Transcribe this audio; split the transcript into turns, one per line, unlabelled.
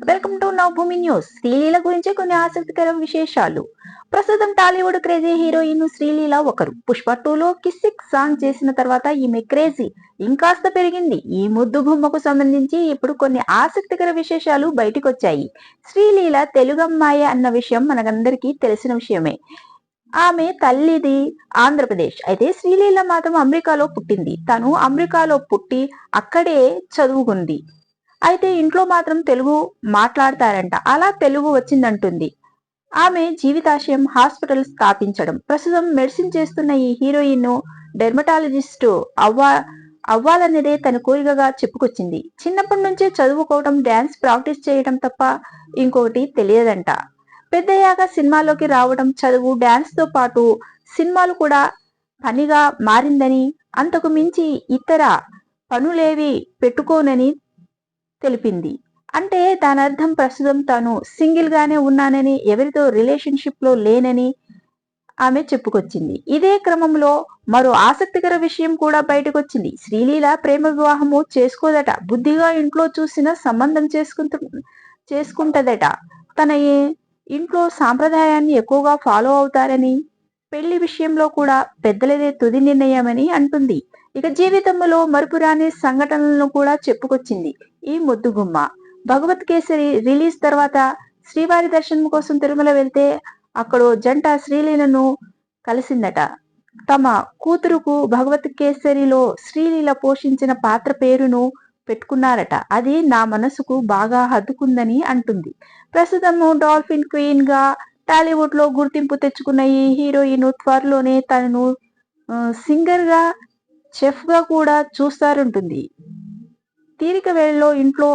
Welcome to Navabhoomi news. Sreeleela గురించి కొన్ని ఆసక్తికర విశేషాలు. ప్రస్తుతం టాలీవుడ్ క్రేజీ హీరోయిన్ శ్రీలీల ఒకరు. పుష్ప 2లో కిస్సిక్ సాంగ్ చేసిన తర్వాత ఈమె క్రేజీ ఇంకాస్త పెరిగింది. ఈ ముద్దు బొమ్మకు సంబంధించి ఇప్పుడు కొన్ని ఆసక్తికర విశేషాలు బయటకొచ్చాయి. శ్రీలీల తెలుగమ్మాయి అన్న విషయం మనకందరికీ తెలిసిన విషయమే. ఆమె తల్లిది ఆంధ్రప్రదేశ్. అయితే శ్రీలీల మాత్రం అమెరికాలో పుట్టింది. తను అమెరికాలో పుట్టి అక్కడే చదువుకుంది. అయితే ఇంట్లో మాత్రం తెలుగు మాట్లాడతారంట. అలా తెలుగు వచ్చిందంటుంది. ఆమె జీవితాశయం హాస్పిటల్ స్థాపించడం. ప్రస్తుతం మెడిసిన్ చేస్తున్న ఈ హీరోయిన్ డెర్మటాలజిస్టు అవ్వాలన్నదే తన కోరికగా చెప్పుకొచ్చింది. చిన్నప్పటి నుంచే చదువుకోవడం, డాన్స్ ప్రాక్టీస్ చేయడం తప్ప ఇంకొకటి తెలియదంట. పెద్దయ్యాక సినిమాలోకి రావడం, చదువు, డాన్స్ తో పాటు సినిమాలు కూడా పనిగా మారిందని, అంతకు మించి ఇతర పనులేవి పెట్టుకోనని తెలిపింది. అంటే దానర్థం ప్రస్తుతం తాను సింగిల్ గానే ఉన్నానని, ఎవరితో రిలేషన్షిప్ లో లేనని ఆమె చెప్పుకొచ్చింది. ఇదే క్రమంలో మరో ఆసక్తికర విషయం కూడా బయటకొచ్చింది. శ్రీలీల ప్రేమ వివాహము చేసుకోదట. బుద్ధిగా ఇంట్లో చూసిన సంబంధం చేసుకుంటదట. తన ఇంట్లో సాంప్రదాయాన్ని ఎక్కువగా ఫాలో అవుతారని, పెళ్లి విషయంలో కూడా పెద్దలదే తుది నిర్ణయమని అంటుంది. ఇక జీవితంలో మరుపురాని సంఘటనలను కూడా చెప్పుకొచ్చింది ఈ ముద్దుగుమ్మ. భగవత్ కేసరి రిలీజ్ తర్వాత శ్రీవారి దర్శనం కోసం తిరుమల వెళ్తే అక్కడ జంట శ్రీలీలను కలిసిందట. తమ కూతురుకు భగవత్ కేసరిలో శ్రీలీల పోషించిన పాత్ర పేరును పెట్టుకున్నారట. అది నా మనసుకు బాగా హత్తుకుందని అంటుంది. ప్రస్తుతం డాల్ఫిన్ క్వీన్ గా టాలీవుడ్ లో గుర్తింపు తెచ్చుకున్న ఈ హీరోయిన్ త్వరలోనే తనను సింగర్ గా, చెఫ్ గా కూడా చూస్తారంటుంది. తీరిక వేళలో ఇంట్లో